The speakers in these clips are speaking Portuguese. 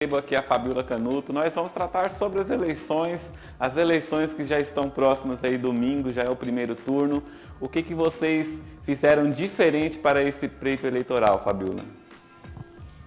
Aqui é a Fabiola Canuto. Nós vamos tratar sobre as eleições que já estão próximas aí, domingo, já é o primeiro turno. O que vocês fizeram diferente para esse pleito eleitoral, Fabiola?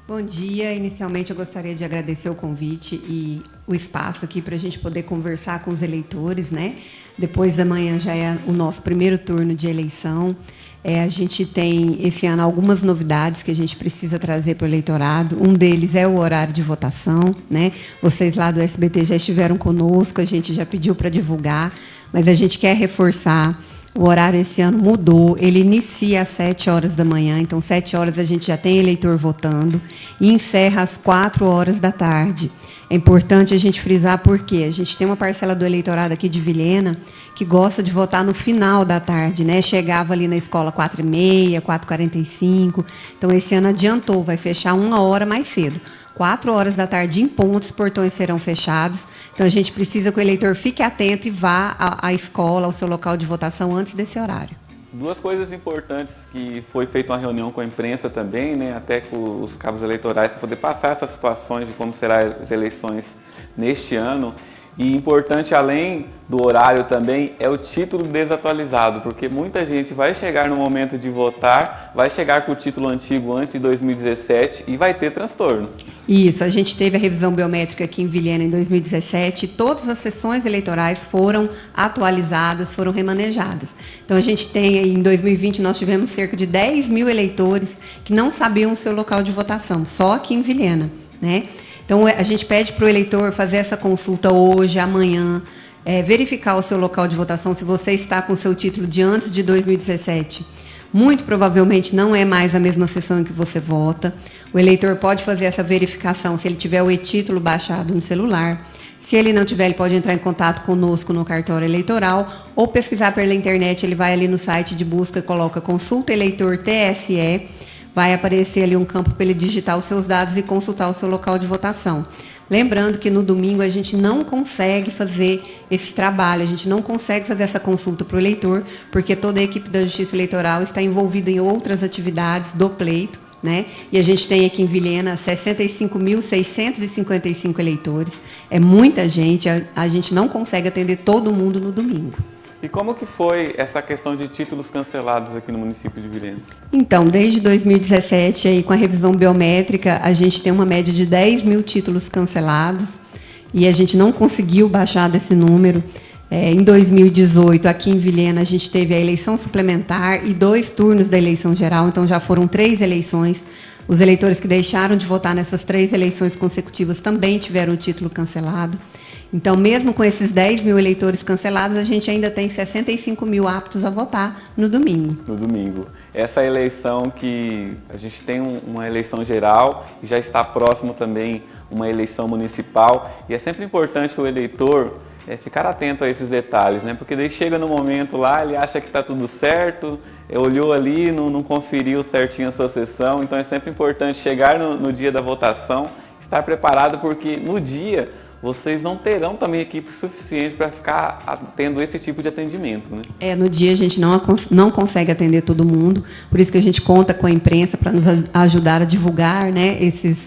Bom dia. Inicialmente eu gostaria de agradecer o convite e o espaço aqui para a gente poder conversar com os eleitores, né? Depois da manhã já é o nosso primeiro turno de eleição. A gente tem, esse ano, algumas novidades que a gente precisa trazer para o eleitorado. Um deles é o horário de votação, né? Vocês lá do SBT já estiveram conosco, a gente já pediu para divulgar, mas a gente quer reforçar. O horário esse ano mudou, ele inicia às 7 horas da manhã, então 7 horas a gente já tem eleitor votando e encerra às 4 horas da tarde. É importante a gente frisar porque a gente tem uma parcela do eleitorado aqui de Vilhena que gosta de votar no final da tarde, né? Chegava ali na escola 4h30, 4h45, então esse ano adiantou, vai fechar 1 hora mais cedo. 4 horas da tarde em ponto, os portões serão fechados. Então, a gente precisa que o eleitor fique atento e vá à escola, ao seu local de votação, antes desse horário. Duas coisas importantes que foi feita uma reunião com a imprensa também, né, até com os cabos eleitorais, para poder passar essas situações de como serão as eleições neste ano. E importante, além do horário também, é o título desatualizado, porque muita gente vai chegar no momento de votar, vai chegar com o título antigo antes de 2017 e vai ter transtorno. Isso, a gente teve a revisão biométrica aqui em Vilhena em 2017, todas as sessões eleitorais foram atualizadas, foram remanejadas. Então, a gente tem, em 2020, nós tivemos cerca de 10 mil eleitores que não sabiam o seu local de votação, só aqui em Vilhena, né? Então, a gente pede para o eleitor fazer essa consulta hoje, amanhã, verificar o seu local de votação, se você está com o seu título de antes de 2017. Muito provavelmente não é mais a mesma sessão em que você vota. O eleitor pode fazer essa verificação se ele tiver o e-título baixado no celular. Se ele não tiver, ele pode entrar em contato conosco no cartório eleitoral ou pesquisar pela internet. Ele vai ali no site de busca e coloca Consulta Eleitor TSE. Vai aparecer ali um campo para ele digitar os seus dados e consultar o seu local de votação. Lembrando que no domingo a gente não consegue fazer esse trabalho, a gente não consegue fazer essa consulta para o eleitor, porque toda a equipe da Justiça Eleitoral está envolvida em outras atividades do pleito, né? E a gente tem aqui em Vilhena 65.655 eleitores. É muita gente, a gente não consegue atender todo mundo no domingo. E como que foi essa questão de títulos cancelados aqui no município de Vilhena? Então, desde 2017, aí, com a revisão biométrica, a gente tem uma média de 10 mil títulos cancelados e a gente não conseguiu baixar desse número. Em 2018, aqui em Vilhena, a gente teve a eleição suplementar e 2 turnos da eleição geral, então já foram 3 eleições. Os eleitores que deixaram de votar nessas 3 eleições consecutivas também tiveram o título cancelado. Então, mesmo com esses 10 mil eleitores cancelados, a gente ainda tem 65 mil aptos a votar no domingo. No domingo. Essa eleição que a gente tem uma eleição geral e já está próximo também uma eleição municipal. E é sempre importante o eleitor ficar atento a esses detalhes, né? Porque daí chega no momento lá, ele acha que está tudo certo, olhou ali, não conferiu certinho a sua sessão. Então, é sempre importante chegar no dia da votação, estar preparado, porque no dia vocês não terão também equipe suficiente para ficar tendo esse tipo de atendimento, né? No dia a gente não consegue atender todo mundo, por isso que a gente conta com a imprensa para nos ajudar a divulgar, né, esses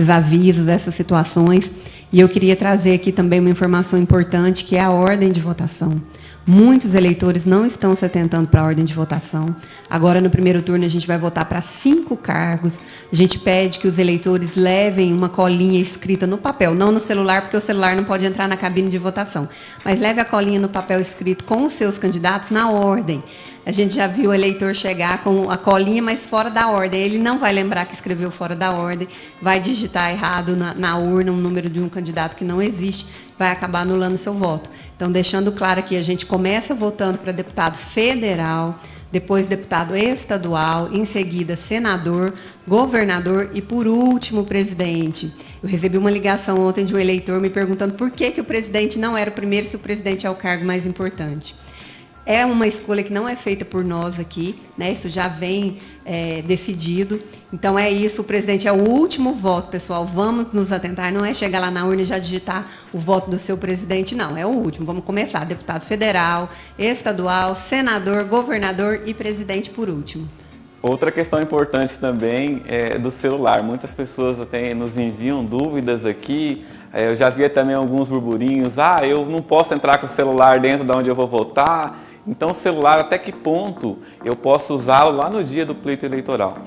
avisos, essas situações. E eu queria trazer aqui também uma informação importante, que é a ordem de votação. Muitos eleitores não estão se atentando para a ordem de votação. Agora, no primeiro turno, a gente vai votar para 5 cargos. A gente pede que os eleitores levem uma colinha escrita no papel, não no celular, porque o celular não pode entrar na cabine de votação. Mas leve a colinha no papel escrito com os seus candidatos na ordem. A gente já viu o eleitor chegar com a colinha, mas fora da ordem. Ele não vai lembrar que escreveu fora da ordem, vai digitar errado na urna um número de um candidato que não existe, vai acabar anulando o seu voto. Então, deixando claro que a gente começa votando para deputado federal, depois deputado estadual, em seguida senador, governador e, por último, presidente. Eu recebi uma ligação ontem de um eleitor me perguntando por que o presidente não era o primeiro, se o presidente é o cargo mais importante. É uma escolha que não é feita por nós aqui, né? Isso já vem decidido. Então, é isso. O presidente é o último voto, pessoal. Vamos nos atentar. Não é chegar lá na urna e já digitar o voto do seu presidente, não. É o último. Vamos começar. Deputado federal, estadual, senador, governador e presidente por último. Outra questão importante também é do celular. Muitas pessoas até nos enviam dúvidas aqui. Eu já vi também alguns burburinhos. Eu não posso entrar com o celular dentro de onde eu vou votar. Então, o celular, até que ponto eu posso usá-lo lá no dia do pleito eleitoral?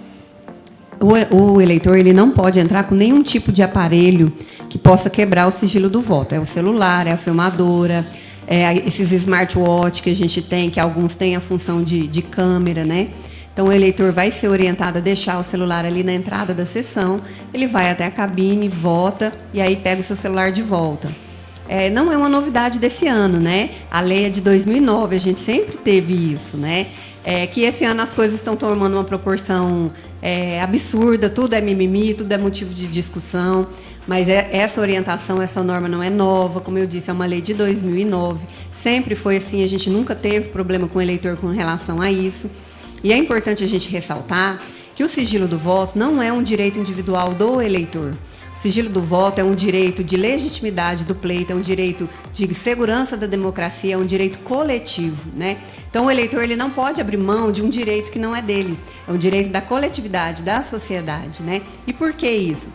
O eleitor ele não pode entrar com nenhum tipo de aparelho que possa quebrar o sigilo do voto. É o celular, é a filmadora, esses smartwatch que a gente tem, que alguns têm a função de câmera, né? Então, o eleitor vai ser orientado a deixar o celular ali na entrada da sessão, ele vai até a cabine, vota e aí pega o seu celular de volta. Não é uma novidade desse ano, né? A lei é de 2009, a gente sempre teve isso, né? Que esse ano as coisas estão tomando uma proporção absurda, tudo é mimimi, tudo é motivo de discussão, mas essa orientação, essa norma não é nova, como eu disse, é uma lei de 2009, sempre foi assim, a gente nunca teve problema com o eleitor com relação a isso. E é importante a gente ressaltar que o sigilo do voto não é um direito individual do eleitor. O sigilo do voto é um direito de legitimidade do pleito, é um direito de segurança da democracia, é um direito coletivo, né? Então, o eleitor ele não pode abrir mão de um direito que não é dele. É um direito da coletividade, da sociedade, né? E por que isso?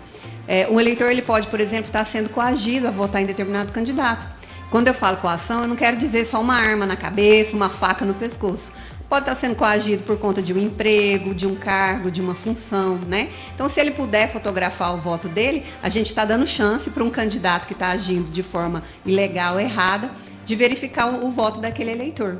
O eleitor ele pode, por exemplo, estar sendo coagido a votar em determinado candidato. Quando eu falo coação, eu não quero dizer só uma arma na cabeça, uma faca no pescoço. Pode estar sendo coagido por conta de um emprego, de um cargo, de uma função, né? Então, se ele puder fotografar o voto dele, a gente está dando chance para um candidato que está agindo de forma ilegal, errada, de verificar o voto daquele eleitor.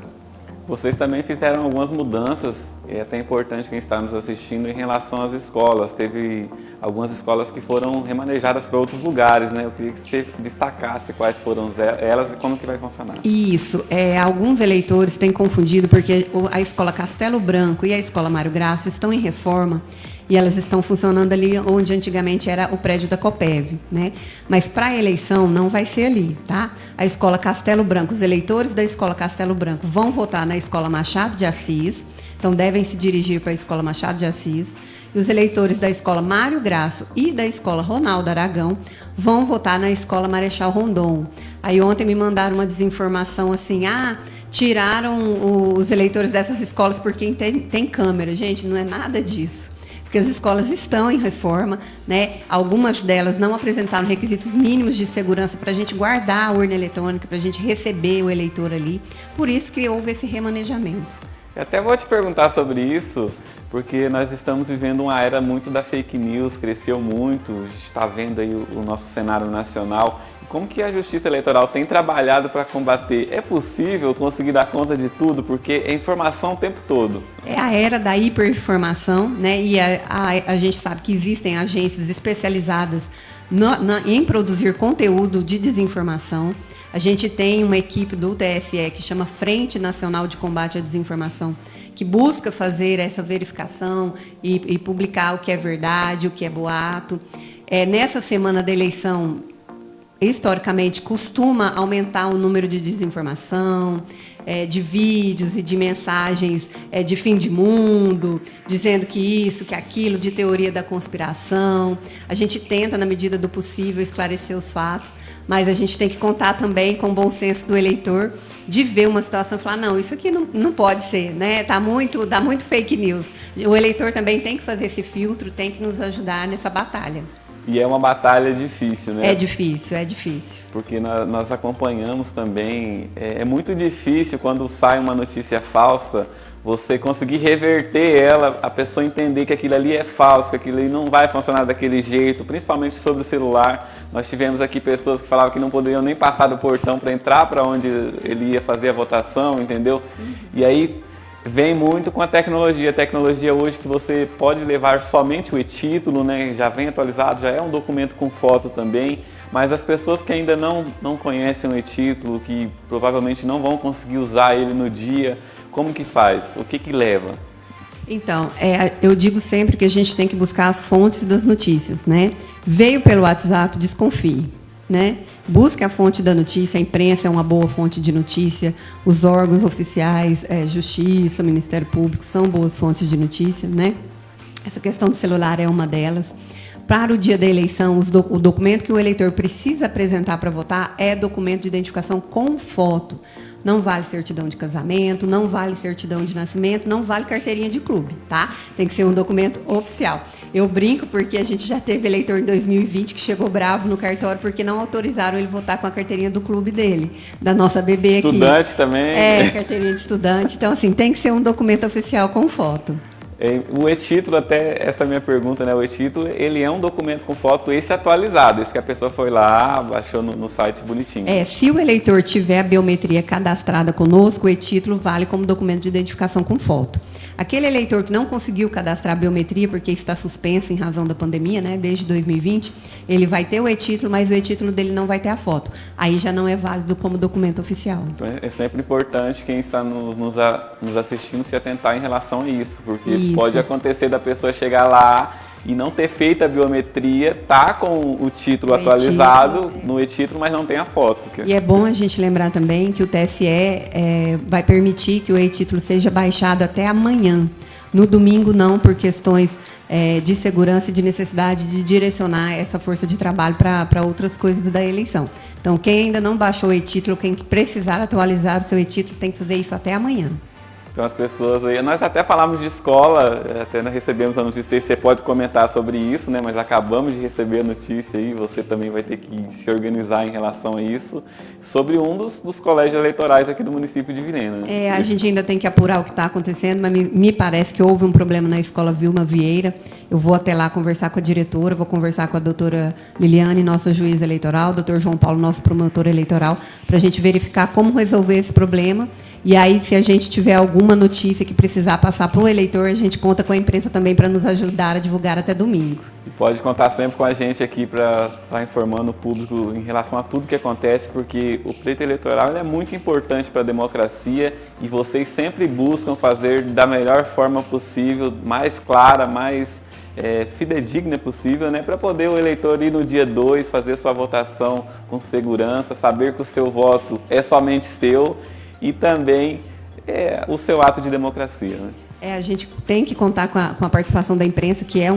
Vocês também fizeram algumas mudanças, é até importante quem está nos assistindo, em relação às escolas. Teve algumas escolas que foram remanejadas para outros lugares, né? Eu queria que você destacasse quais foram elas e como que vai funcionar. Isso. Alguns eleitores têm confundido, porque a Escola Castelo Branco e a Escola Mário Graço estão em reforma, e elas estão funcionando ali onde antigamente era o prédio da Copeve, né? Mas para a eleição não vai ser ali, tá? A Escola Castelo Branco, os eleitores da Escola Castelo Branco vão votar na Escola Machado de Assis, então devem se dirigir para a Escola Machado de Assis. E os eleitores da Escola Mário Graço e da Escola Ronaldo Aragão vão votar na Escola Marechal Rondon. Aí ontem me mandaram uma desinformação assim, tiraram os eleitores dessas escolas porque tem câmera. Gente, não é nada disso. Porque as escolas estão em reforma, né? Algumas delas não apresentaram requisitos mínimos de segurança para a gente guardar a urna eletrônica, para a gente receber o eleitor ali. Por isso que houve esse remanejamento. Eu até vou te perguntar sobre isso, porque nós estamos vivendo uma era muito da fake news, cresceu muito, a gente está vendo aí o nosso cenário nacional. Como que a Justiça Eleitoral tem trabalhado para combater? É possível conseguir dar conta de tudo? Porque é informação o tempo todo. É a era da hiperinformação, né? E a gente sabe que existem agências especializadas em produzir conteúdo de desinformação. A gente tem uma equipe do TSE que chama Frente Nacional de Combate à Desinformação, que busca fazer essa verificação e publicar o que é verdade, o que é boato. Nessa semana da eleição, historicamente, costuma aumentar o número de desinformação, de vídeos e de mensagens de fim de mundo, dizendo que isso, que aquilo, de teoria da conspiração. A gente tenta, na medida do possível, esclarecer os fatos, mas a gente tem que contar também com o bom senso do eleitor de ver uma situação e falar, não, isso aqui não pode ser, né? Dá muito fake news. O eleitor também tem que fazer esse filtro, tem que nos ajudar nessa batalha. E é uma batalha difícil, né? É difícil. Porque nós acompanhamos também, é muito difícil quando sai uma notícia falsa, você conseguir reverter ela, a pessoa entender que aquilo ali é falso, que aquilo ali não vai funcionar daquele jeito, principalmente sobre o celular. Nós tivemos aqui pessoas que falavam que não poderiam nem passar do portão para entrar para onde ele ia fazer a votação, entendeu? E aí vem muito com a tecnologia. A tecnologia hoje que você pode levar somente o e-título, né? Já vem atualizado, já é um documento com foto também, mas as pessoas que ainda não conhecem o e-título, que provavelmente não vão conseguir usar ele no dia, como que faz? O que leva? Então, eu digo sempre que a gente tem que buscar as fontes das notícias, né? Veio pelo WhatsApp, desconfie, né? Busque a fonte da notícia, a imprensa é uma boa fonte de notícia, os órgãos oficiais, Justiça, Ministério Público, são boas fontes de notícia, né? Essa questão do celular é uma delas. Para o dia da eleição, o documento que o eleitor precisa apresentar para votar é documento de identificação com foto, não vale certidão de casamento, não vale certidão de nascimento, não vale carteirinha de clube, tá? Tem que ser um documento oficial. Eu brinco porque a gente já teve eleitor em 2020 que chegou bravo no cartório porque não autorizaram ele votar com a carteirinha do clube dele, da nossa bebê aqui. Estudante também. Carteirinha de estudante. Então, assim, tem que ser um documento oficial com foto. O e-título, até essa minha pergunta, né? O e-título, ele é um documento com foto esse atualizado, esse que a pessoa foi lá, baixou no site bonitinho. Se o eleitor tiver a biometria cadastrada conosco, o e-título vale como documento de identificação com foto. Aquele eleitor que não conseguiu cadastrar a biometria porque está suspenso em razão da pandemia, né, desde 2020, ele vai ter o e-título, mas o e-título dele não vai ter a foto. Aí já não é válido como documento oficial. Então é sempre importante quem está nos assistindo se atentar em relação a isso, porque pode acontecer da pessoa chegar lá e não ter feito a biometria, tá com o título atualizado no e-título, mas não tem a foto. E é bom a gente lembrar também que o TSE vai permitir que o e-título seja baixado até amanhã. No domingo não, por questões de segurança e de necessidade de direcionar essa força de trabalho para outras coisas da eleição. Então, quem ainda não baixou o e-título, quem precisar atualizar o seu e-título, tem que fazer isso até amanhã. Então as pessoas aí, nós até falamos de escola, até nós recebemos a notícia, você pode comentar sobre isso, né? Mas acabamos de receber a notícia aí, você também vai ter que se organizar em relação a isso, sobre um dos colégios eleitorais aqui do município de Vilhena. Né? A gente ainda tem que apurar o que está acontecendo, mas me parece que houve um problema na escola Vilma Vieira. Eu vou até lá conversar com a diretora, vou conversar com a doutora Liliane, nossa juíza eleitoral, doutor João Paulo, nosso promotor eleitoral, para a gente verificar como resolver esse problema. E aí, se a gente tiver alguma notícia que precisar passar para o eleitor, a gente conta com a imprensa também para nos ajudar a divulgar até domingo. E pode contar sempre com a gente aqui para estar informando o público em relação a tudo que acontece, porque o pleito eleitoral é muito importante para a democracia e vocês sempre buscam fazer da melhor forma possível, mais clara, mais fidedigna possível, né, para poder o eleitor ir no dia 2, fazer sua votação com segurança, saber que o seu voto é somente seu e também o seu ato de democracia. Né? A gente tem que contar com a participação da imprensa, que é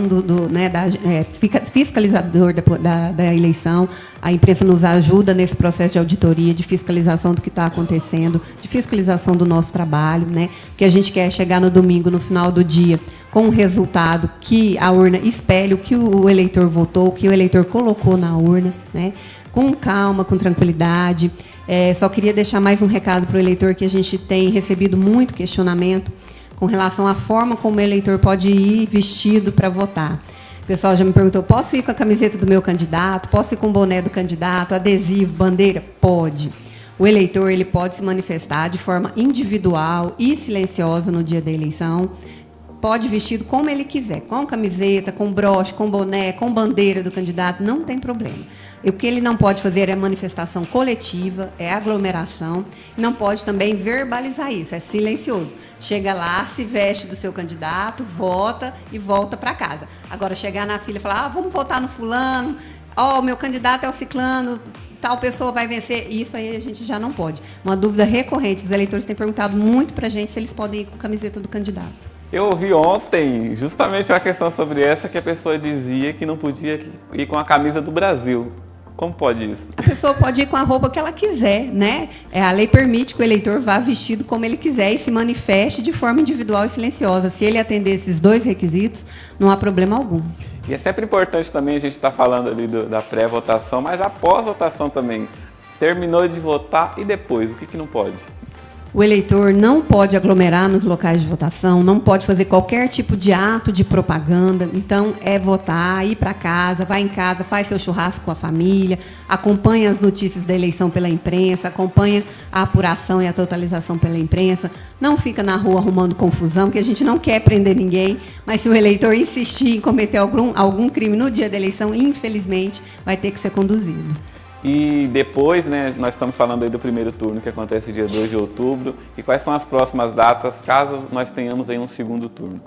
fiscalizador da eleição. A imprensa nos ajuda nesse processo de auditoria, de fiscalização do que está acontecendo, de fiscalização do nosso trabalho, né? Porque a gente quer chegar no domingo, no final do dia, com um resultado que a urna espelhe o que o eleitor votou, o que o eleitor colocou na urna, né? Com calma, com tranquilidade. Só queria deixar mais um recado para o eleitor, que a gente tem recebido muito questionamento com relação à forma como o eleitor pode ir vestido para votar. O pessoal já me perguntou, posso ir com a camiseta do meu candidato? Posso ir com o boné do candidato? Adesivo, bandeira? Pode. O eleitor ele pode se manifestar de forma individual e silenciosa no dia da eleição. Pode vestido como ele quiser, com camiseta, com broche, com boné, com bandeira do candidato, não tem problema. O que ele não pode fazer é manifestação coletiva, é aglomeração, não pode também verbalizar isso, é silencioso. Chega lá, se veste do seu candidato, vota e volta para casa. Agora, chegar na fila e falar, vamos votar no fulano, o meu candidato é o ciclano, tal pessoa vai vencer, isso aí a gente já não pode. Uma dúvida recorrente, os eleitores têm perguntado muito para a gente se eles podem ir com a camiseta do candidato. Eu ouvi ontem justamente uma questão sobre essa, que a pessoa dizia que não podia ir com a camisa do Brasil. Como pode isso? A pessoa pode ir com a roupa que ela quiser, né? A lei permite que o eleitor vá vestido como ele quiser e se manifeste de forma individual e silenciosa. Se ele atender esses dois requisitos, não há problema algum. E é sempre importante também a gente estar falando ali da pré-votação, mas após votação também. Terminou de votar e depois, o que não pode? O eleitor não pode aglomerar nos locais de votação, não pode fazer qualquer tipo de ato de propaganda. Então, é votar, ir para casa, vai em casa, faz seu churrasco com a família, acompanha as notícias da eleição pela imprensa, acompanha a apuração e a totalização pela imprensa. Não fica na rua arrumando confusão, que a gente não quer prender ninguém, mas se o eleitor insistir em cometer algum crime no dia da eleição, infelizmente, vai ter que ser conduzido. E depois, né, nós estamos falando aí do primeiro turno, que acontece dia 2 de outubro. E quais são as próximas datas, caso nós tenhamos aí um segundo turno?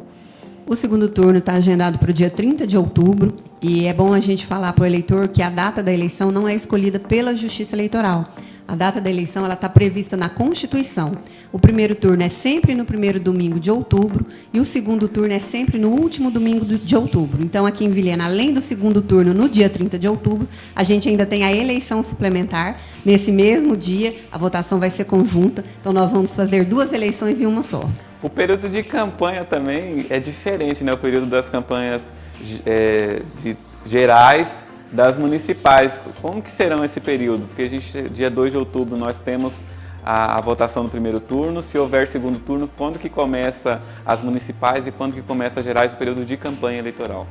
O segundo turno está agendado para o dia 30 de outubro. E é bom a gente falar para o eleitor que a data da eleição não é escolhida pela Justiça Eleitoral. A data da eleição está prevista na Constituição. O primeiro turno é sempre no primeiro domingo de outubro e o segundo turno é sempre no último domingo de outubro. Então, aqui em Vilhena, além do segundo turno, no dia 30 de outubro, a gente ainda tem a eleição suplementar. Nesse mesmo dia, a votação vai ser conjunta. Então, nós vamos fazer 2 eleições em uma só. O período de campanha também é diferente, né? O período das campanhas gerais das municipais. Como que serão esse período? Porque dia 2 de outubro nós temos a votação no primeiro turno. Se houver segundo turno, quando que começa as municipais e quando que começa as gerais, o período de campanha eleitoral?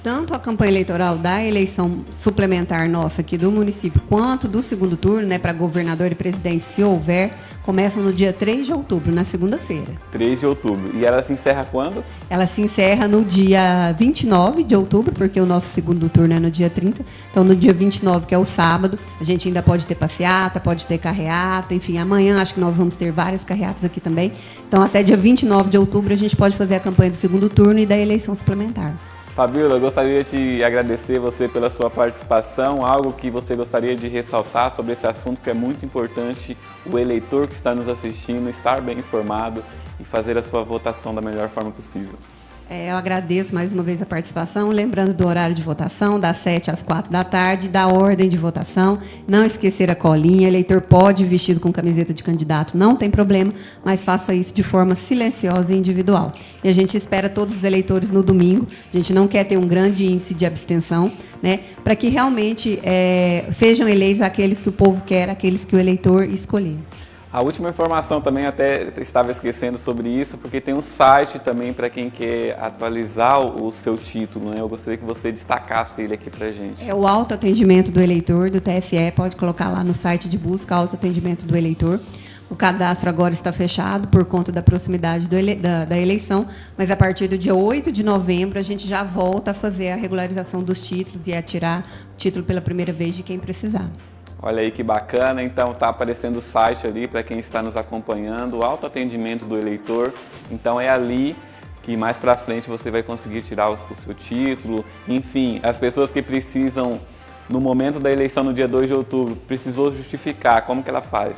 Tanto a campanha eleitoral da eleição suplementar nossa aqui do município, quanto do segundo turno, né, para governador e presidente, se houver, começam no dia 3 de outubro, na segunda-feira. 3 de outubro. E ela se encerra quando? Ela se encerra no dia 29 de outubro, porque o nosso segundo turno é no dia 30. Então, no dia 29, que é o sábado, a gente ainda pode ter passeata, pode ter carreata, enfim, amanhã acho que nós vamos ter várias carreatas aqui também. Então, até dia 29 de outubro, a gente pode fazer a campanha do segundo turno e da eleição suplementar. Fabíola, eu gostaria de agradecer você pela sua participação, algo que você gostaria de ressaltar sobre esse assunto que é muito importante, o eleitor que está nos assistindo estar bem informado e fazer a sua votação da melhor forma possível. Eu agradeço mais uma vez a participação, lembrando do horário de votação, das 7 às 4 da tarde, da ordem de votação, não esquecer a colinha, eleitor pode ir vestido com camiseta de candidato, não tem problema, mas faça isso de forma silenciosa e individual. E a gente espera todos os eleitores no domingo, a gente não quer ter um grande índice de abstenção, né, para que realmente sejam eleitos aqueles que o povo quer, aqueles que o eleitor escolher. A última informação também, até estava esquecendo sobre isso, porque tem um site também para quem quer atualizar o seu título, né? Eu gostaria que você destacasse ele aqui para a gente. É o autoatendimento do eleitor, do TFE, pode colocar lá no site de busca, autoatendimento do eleitor. O cadastro agora está fechado por conta da proximidade da eleição, mas a partir do dia 8 de novembro a gente já volta a fazer a regularização dos títulos e a tirar o título pela primeira vez de quem precisar. Olha aí que bacana, então está aparecendo o site ali para quem está nos acompanhando, o autoatendimento do eleitor, então é ali que mais para frente você vai conseguir tirar o seu título, enfim, as pessoas que precisam, no momento da eleição no dia 2 de outubro, precisou justificar, como que ela faz?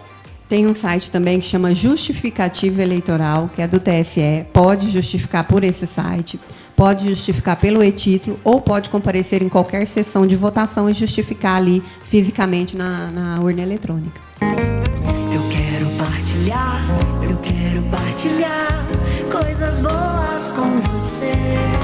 Tem um site também que chama Justificativo Eleitoral, que é do TFE, pode justificar por esse site. Pode justificar pelo e-título ou pode comparecer em qualquer sessão de votação e justificar ali fisicamente na urna eletrônica. Eu quero partilhar coisas boas com você.